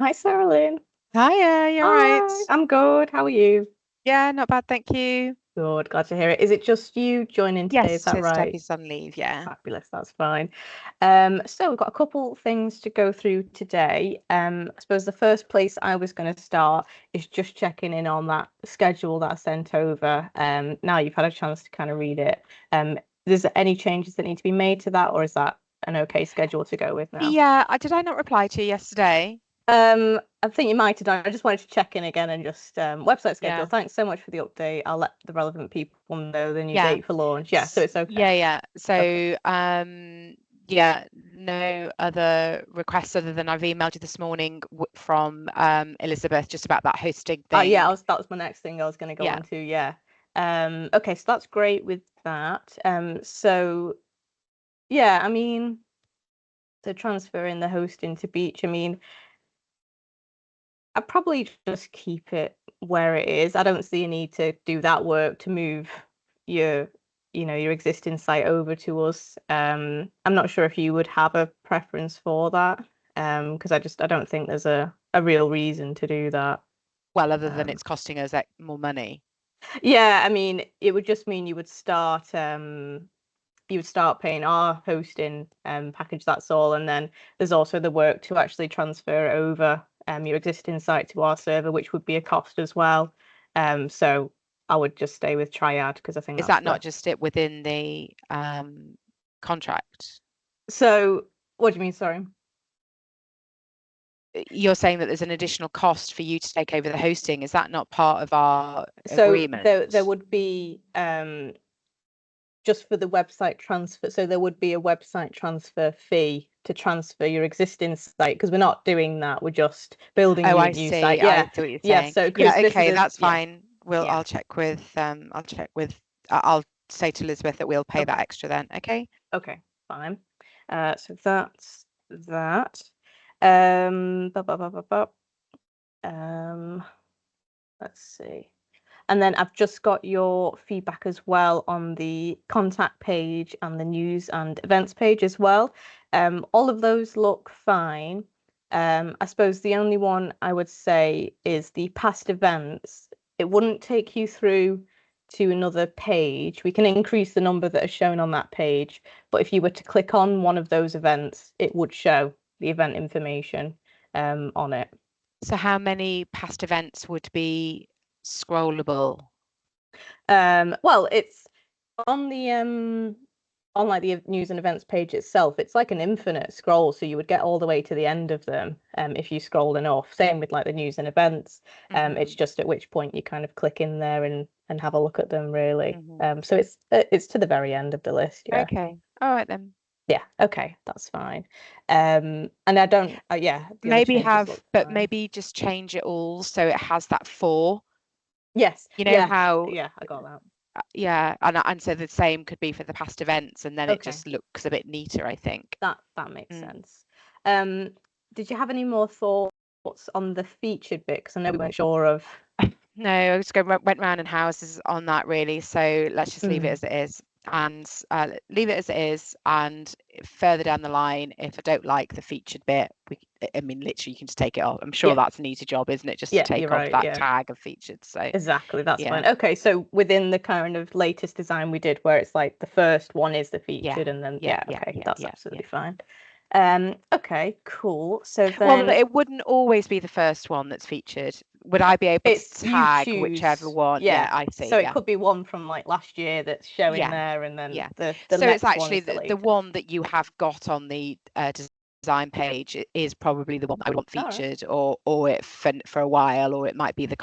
Hi, Sarah. Hiya, you all Hi, right? I'm good. How are you? Yeah, not bad, thank you. Good, glad to hear it. Is it just you joining today? Is Yes, that tis right? Steffi's on leave, yeah. Fabulous, that's fine. So we've got a couple things to go through today. I suppose the first place I was going to start is just checking in on that schedule that I sent over. Now you've had a chance to kind of read it. Is there any changes that need to be made to that, or is that an okay schedule to go with now? Yeah, did I not reply to you yesterday? I think you might have done. I just wanted to check in again and just website schedule. Yeah, Thanks so much for the update. I'll let the relevant people know the new yeah. date for launch. Yeah, so it's okay. Yeah. Okay. Yeah, no other requests other than I've emailed you this morning from Elizabeth just about that hosting Yeah, thing. that was my next thing I was going to go Yeah. on to. Yeah. Okay, so that's great with that. So yeah, I mean, so transferring the hosting to Beach, I mean, I'd probably just keep it where it is. I don't see a need to do that work to move your, your existing site over to us. I'm not sure if you would have a preference for that, because I don't think there's a real reason to do that. Well, other than Um, it's costing us more money. yeah, I mean, it would just mean you would start paying our hosting package, that's all. And then there's also the work to actually transfer over your existing site to our server, which would be a cost as well. So I would just stay with Triad because I think Is that's that the. not just it within the contract? So what do you mean, sorry? You're saying that there's an additional cost for you to take over the hosting. Is that not part of our So there agreement? would be just for the website transfer. So there would be a website transfer fee to transfer your existing site because we're not doing that. We're just building Oh, you a I new see. site. I Yeah. see what you're Yeah. saying. So Yeah, because this is okay, a that's yeah. fine. We'll Yeah. I'll check with I'll say to Elizabeth that we'll pay that Okay. extra then. Okay. Okay, fine. So that's that. Ba, ba, ba, ba, ba. Um, let's see. And then I've just got your feedback as well on the contact page and the news and events page as well. All of those look fine. I suppose the only one I would say is the past events. It wouldn't take you through to another page. We can increase the number that are shown on that page, but if you were to click on one of those events, it would show the event information on it. So how many past events would be scrollable? Well, it's on the on like the news and events page itself. It's like an infinite scroll, so you would get all the way to the end of them if you scrolled enough. Same with like the news and events. It's Hmm. just at which point you kind of click in there and have a look at them really. Hmm. So it's to the very end of the list. Yeah. Okay. All right then. Yeah. Okay, that's fine. And I don't. Yeah, the other Maybe changes look but fine. maybe just change it all so it has that for. Yes. You know Yeah. how Yeah. I got that. yeah, and so the same could be for the past events, and then it Okay. just looks a bit neater, I think. That makes Mm. sense. Um, did you have any more thoughts on the featured bit? Because I know we weren't sure of. No, I just went round in houses on that really. So let's just leave it Mm. as it is, and leave it as it is. And further down the line, if I don't like the featured bit, I mean, literally, you can just take it off. I'm sure Yeah, that's an easy job, isn't it? Just to yeah, you're take off right. that Yeah, tag of featured. So exactly. That's yeah, fine. Okay, so within the kind of latest design we did, where it's like the first one is the yeah, featured, and then yeah, yeah, yeah, okay, yeah, that's yeah, yeah. absolutely fine. Okay, cool. So Well, then it wouldn't always be the first one that's featured. Would I be able to it's you tag whichever choose. one? Yeah. Yeah, I see. So it Yeah. could be one from like last year that's showing Yeah, there, and then yeah. the So it's next one actually is the the latest. one that you have got on the design page is probably the one that I would want All right. featured, or it for a while, or it might be the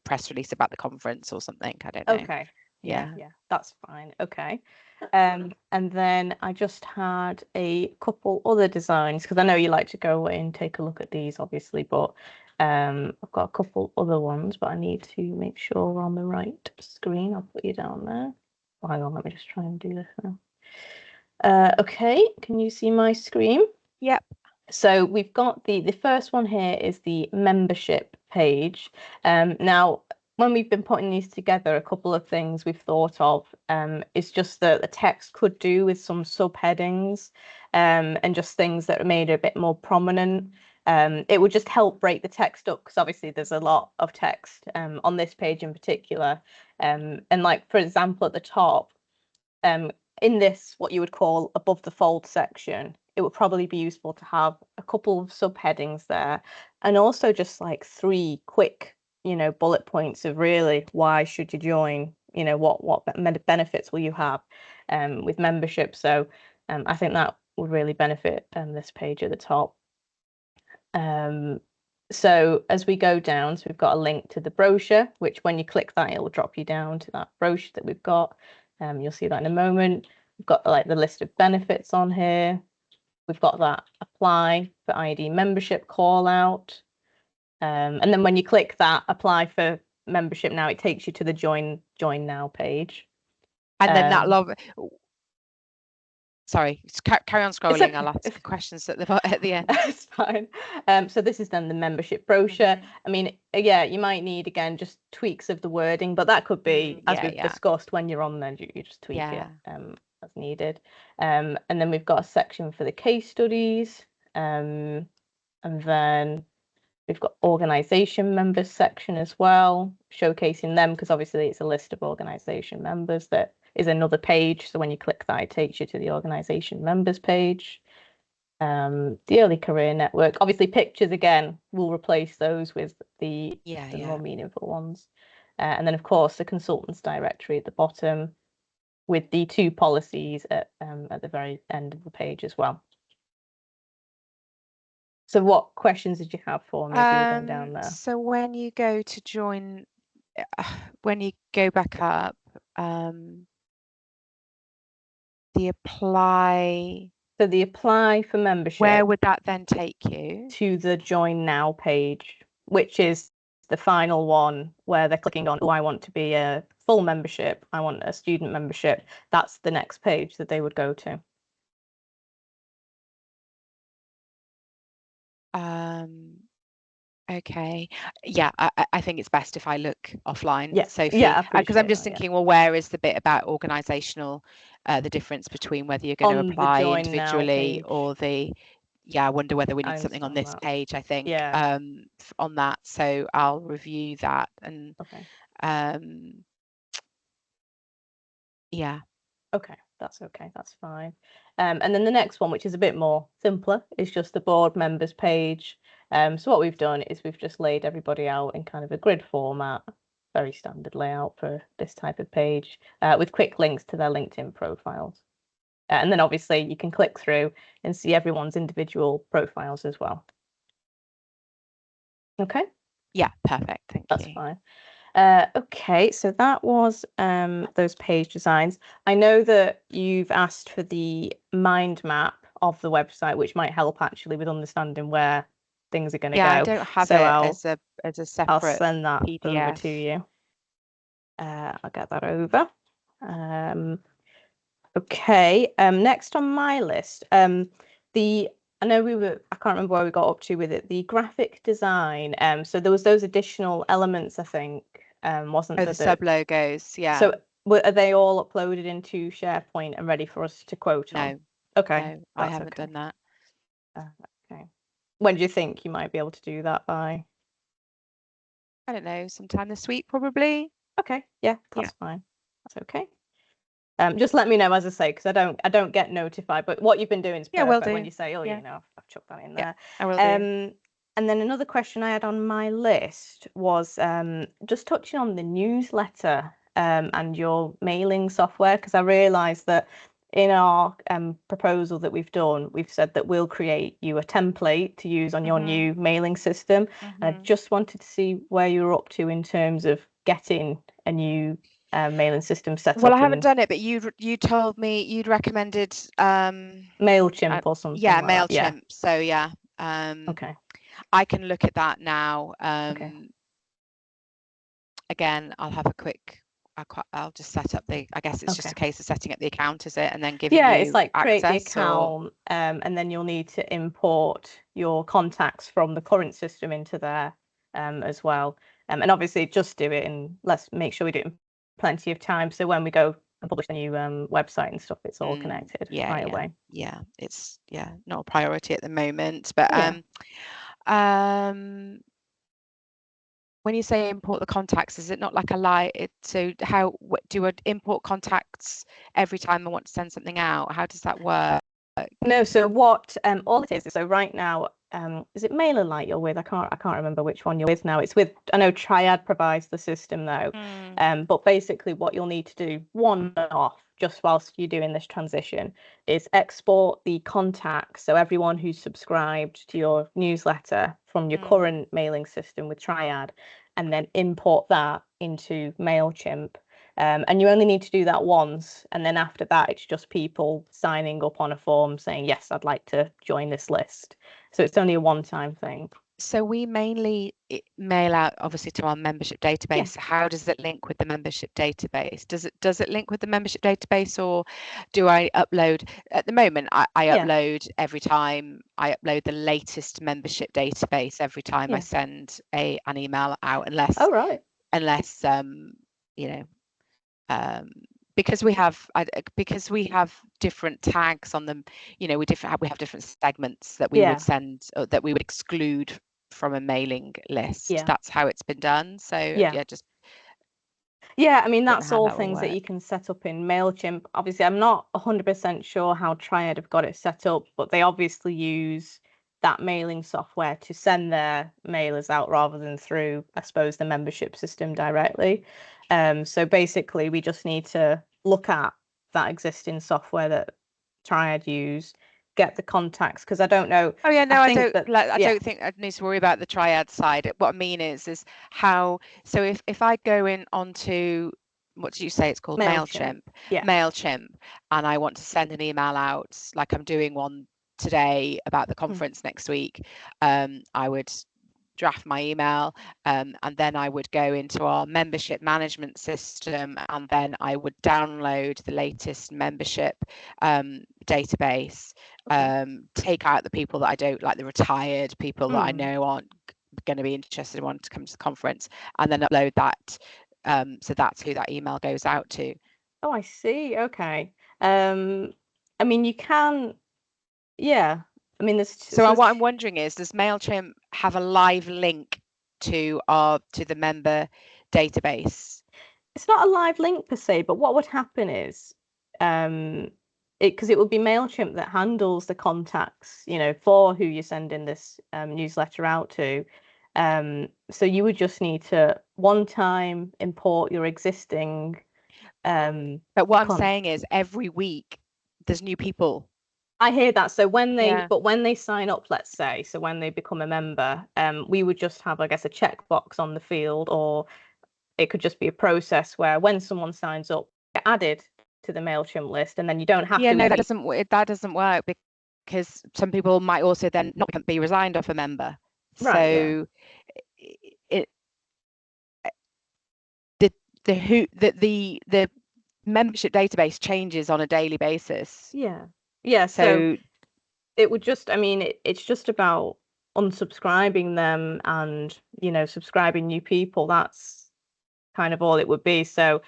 press release about the conference or something. I don't know. Okay. Yeah, Yeah. yeah, that's fine. Okay. And then I just had a couple other designs because I know you like to go away and take a look at these, obviously, but I've got a couple other ones, but I need to make sure we're on the right screen. I'll put you down there. Oh, hang on, let me just try and do this now. Okay, can you see my screen? Yep. So we've got the first one here is the membership page. Now, when we've been putting these together, a couple of things we've thought of is just that the text could do with some subheadings and just things that are made a bit more prominent. It would just help break the text up, because obviously there's a lot of text on this page in particular. And like, for example, at the top, in this, what you would call above the fold section, it would probably be useful to have a couple of subheadings there, and also just like 3 quick, bullet points of really why should you join, what benefits will you have with membership. So I think that would really benefit this page at the top. So as we go down, so we've got a link to the brochure, which when you click that, it will drop you down to that brochure that we've got. You'll see that in a moment. We've got like the list of benefits on here. We've got that apply for IED membership call out. And then when you click that apply for membership now, it takes you to the join now page. And then sorry, carry on scrolling. I'll ask questions at the end. It's fine. So this is then the membership brochure. I mean, yeah, you might need, again, just tweaks of the wording, but that could be, as we've discussed, when you're on there, you just tweak it as needed. And then we've got a section for the case studies. And then we've got organisation members section as well, showcasing them, because obviously it's a list of organisation members. That is another page. So when you click that, it takes you to the organisation members page. The early career network, obviously pictures again, will replace those with the more meaningful ones. And then of course the consultants directory at the bottom, with the 2 policies at the very end of the page as well. So what questions did you have for me as you were going down there? So when you go to join, when you go back up, the apply. So the apply for membership. Where would that then take you? To the join now page, which is the final one where they're clicking on, oh, I want to be a full membership, I want a student membership. That's the next page that they would go to. Okay. Yeah, I think it's best if I look offline, Sophie. Yeah, because I'm just thinking, well, where is the bit about organisational, the difference between whether you're going to apply individually or the, I wonder whether we need something on this page, I think, on that. So I'll review that and Okay, that's fine. And then the next one, which is a bit more simpler, is just the board members page. So what we've done is we've just laid everybody out in kind of a grid format, very standard layout for this type of page, with quick links to their LinkedIn profiles. And then obviously you can click through and see everyone's individual profiles as well. Okay? Yeah, perfect. Thank you. That's fine. Okay, so that was those page designs. I know that you've asked for the mind map of the website, which might help actually with understanding where things are going to go. I don't have it as a separate I'll send that PDF. over to you. I'll get that over. Okay, next on my list, I know I can't remember where we got up to with it, the graphic design. So there was those additional elements, I think, wasn't there? The sub logos, yeah. So are they all uploaded into SharePoint and ready for us to quote on? No. Okay. No, I haven't done that. Okay. When do you think you might be able to do that by? I don't know, sometime this week probably. Okay, yeah, that's fine. That's okay. Just let me know, as I say, because I don't get notified. But what you've been doing is perfect when you say, I've chucked that in there. I will do. And then another question I had on my list was just touching on the newsletter and your mailing software, because I realised that in our proposal that we've done, we've said that we'll create you a template to use on your new mailing system. And I just wanted to see where you're up to in terms of getting a new mailing system set up. Well, I haven't done it, but you told me you'd recommended MailChimp or something. Yeah, like MailChimp. That. So okay. I can look at that now. Okay. Again, I'll have a quick. I'll just set up I guess it's just a case of setting up the account, is it, and then giving you it's like create the access, account, and then you'll need to import your contacts from the current system into there as well. And obviously just do it, and let's make sure we do it in plenty of time, so when we go and publish the new website and stuff, it's all connected right away. Yeah, it's not a priority at the moment, but When you say import the contacts, is it not like so how do I import contacts every time I want to send something out? How does that work? No, so what all it is, so right now, is it MailerLite you're with? I can't remember which one you're with now. It's with, I know Triad provides the system though. But basically what you'll need to do one off just whilst you're doing this transition is export the contacts, so everyone who's subscribed to your newsletter from your current mailing system with Triad, and then import that into MailChimp. And you only need to do that once, and then after that it's just people signing up on a form saying, yes, I'd like to join this list. So it's only a one-time thing. So we mainly mail out obviously to our membership database. Yes. How does it link with the membership database? Does it link with the membership database, or do I upload? At the moment I upload every time. I upload the latest membership database every time I send an email out, unless you know, because we have different tags on them, you know, we have different segments that we would send, or that we would exclude from a mailing list. That's how it's been done. So I mean, that's all things that you can set up in MailChimp. Obviously, I'm not 100% sure how Triad have got it set up, but they obviously use that mailing software to send their mailers out rather than through, I suppose, the membership system directly. So basically, we just need to look at that existing software that Triad use, get the contacts, because I don't know. Oh yeah, no, I don't think I need to worry about the Triad side. What I mean is how. So if I go in onto, what did you say it's called? MailChimp. MailChimp, and I want to send an email out, like I'm doing one today about the conference next week, I would draft my email, and then I would go into our membership management system, and then I would download the latest membership database, take out the people that I don't like, the retired people that I know aren't going to be interested in wanting to come to the conference, and then upload that. So that's who that email goes out to. Oh, I see. Okay. I mean, you can. Yeah. I mean, what I'm wondering is, does MailChimp have a live link to the member database? It's not a live link per se, but what would happen is, because it would be MailChimp that handles the contacts, you know, for who you're sending this newsletter out to. So you would just need to one time import your existing. But what I'm saying is, every week there's new people. I hear that. So when they sign up, let's say, so when they become a member, we would just have, I guess, a checkbox on the field, or it could just be a process where when someone signs up, get added to the MailChimp list, and then you don't have to. No, that doesn't work, because some people might also then not be resigned off a member. Right. So the membership database changes on a daily basis. Yeah. So it would just, I mean, it's just about unsubscribing them and, you know, subscribing new people. That's kind of all it would be. So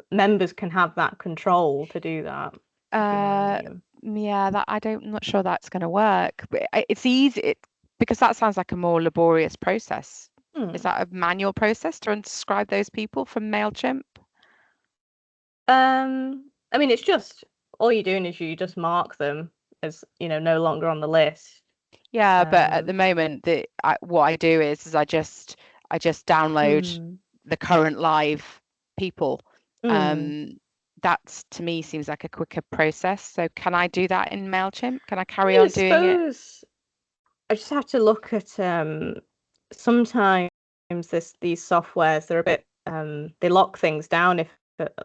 members can have that control to do that. I'm not sure that's going to work, but it's easy because that sounds like a more laborious process. Is that a manual process to unsubscribe those people from MailChimp? I mean, it's just, all you're doing is you just mark them as, you know, no longer on the list. Yeah, but at the moment, what I do is I just download the current live people. That to me seems like a quicker process. So can I do that in MailChimp? Can I carry on doing it? I just have to look at sometimes these softwares, they're a bit they lock things down if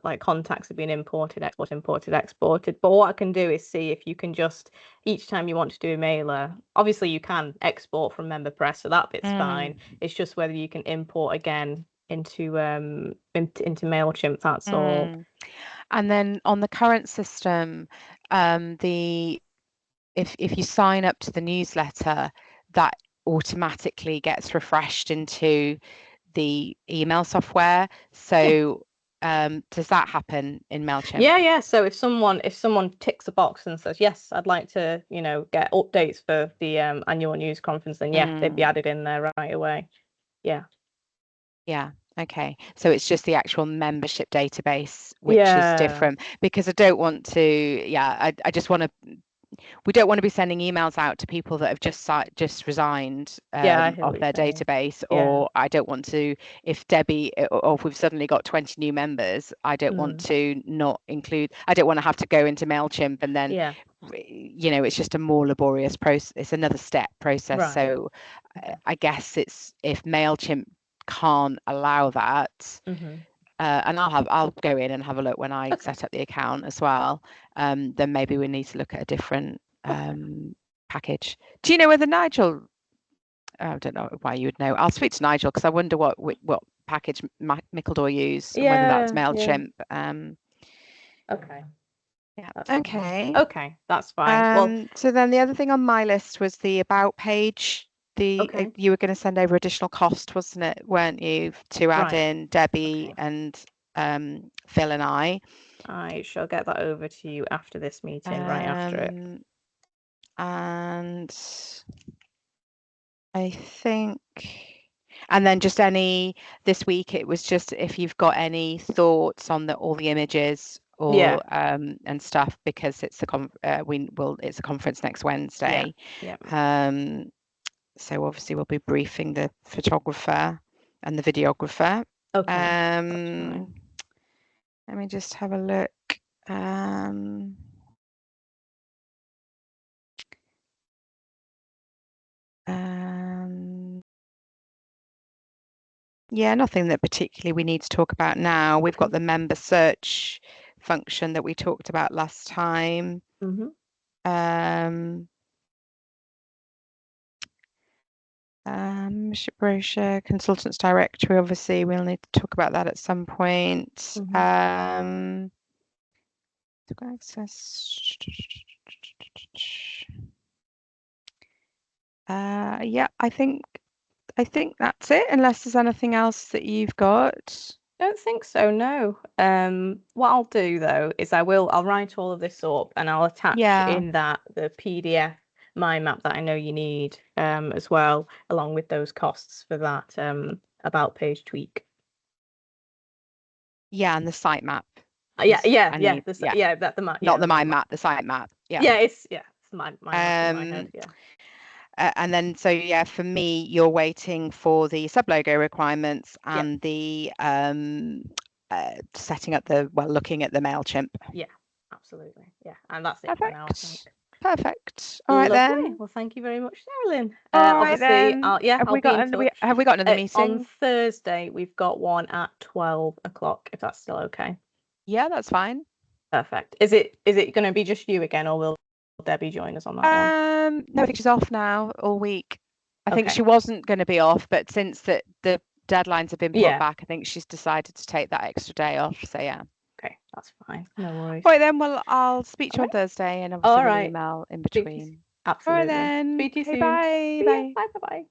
like contacts have been imported, exported. But what I can do is see if you can just, each time you want to do a mailer, obviously you can export from MemberPress, so that bit's fine. It's just whether you can import again into MailChimp, that's all. And then on the current system, if you sign up to the newsletter, that automatically gets refreshed into the email software. So does that happen in MailChimp? Yeah. So if someone ticks a box and says, yes, I'd like to, get updates for the annual news conference, then they'd be added in there right away. Yeah. Okay, so it's just the actual membership database which is different, because I don't want to I just want to, we don't want to be sending emails out to people that have just resigned off their database, or I don't want to, if Debbie, or if we've suddenly got 20 new members, I don't want to not include, I don't want to have to go into MailChimp and then it's just a more laborious process, it's another step process, right. So I guess it's, if MailChimp can't allow that, and I'll go in and have a look when I set up the account as well, then maybe we need to look at a different package. Do you know whether Nigel, I don't know why you would know, I'll speak to Nigel, because I wonder what package Mickeldor used, and whether that's MailChimp. Okay. Yeah. Okay. Okay, that's fine. So then the other thing on my list was the about page. You were going to send over additional cost, wasn't it? Weren't you, to add in Debbie and Phil and I? I shall get that over to you after this meeting, right after it. And I think, and then just this week it was just if you've got any thoughts on all the images or and stuff, because it's it's a conference next Wednesday. So obviously we'll be briefing the photographer and the videographer. Okay. Let me just have a look. Yeah, nothing that particularly we need to talk about now. We've got the member search function that we talked about last time. Membership brochure, consultants directory, obviously we'll need to talk about that at some point. Access. Yeah, I think that's it, unless there's anything else that you've got. Don't think so, no. What I'll do though is I'll write all of this up, and I'll attach in the PDF mind map that I know you need as well, along with those costs for that about page tweak. Yeah, and the site map. The map. Not the mind map, the site map. It's my map in my head. And then, so for me, you're waiting for the sub-logo requirements and the setting up looking at the MailChimp. Yeah, absolutely. Yeah, and that's it for now, I think. Perfect. All right, then. Well, thank you very much, Sherilyn. All right, then. Have we got another meeting? On Thursday, we've got one at 12 o'clock, if that's still okay. Yeah, that's fine. Perfect. Is it going to be just you again, or will Debbie join us on that one? No, I think she's off now all week. I think she wasn't going to be off, but since the deadlines have been put back, I think she's decided to take that extra day off. So okay, that's fine. No worries. Right then, well, I'll speak to you on Thursday, and obviously we'll email in between. Absolutely. All right then. Speak to you soon. Bye. Bye. Bye.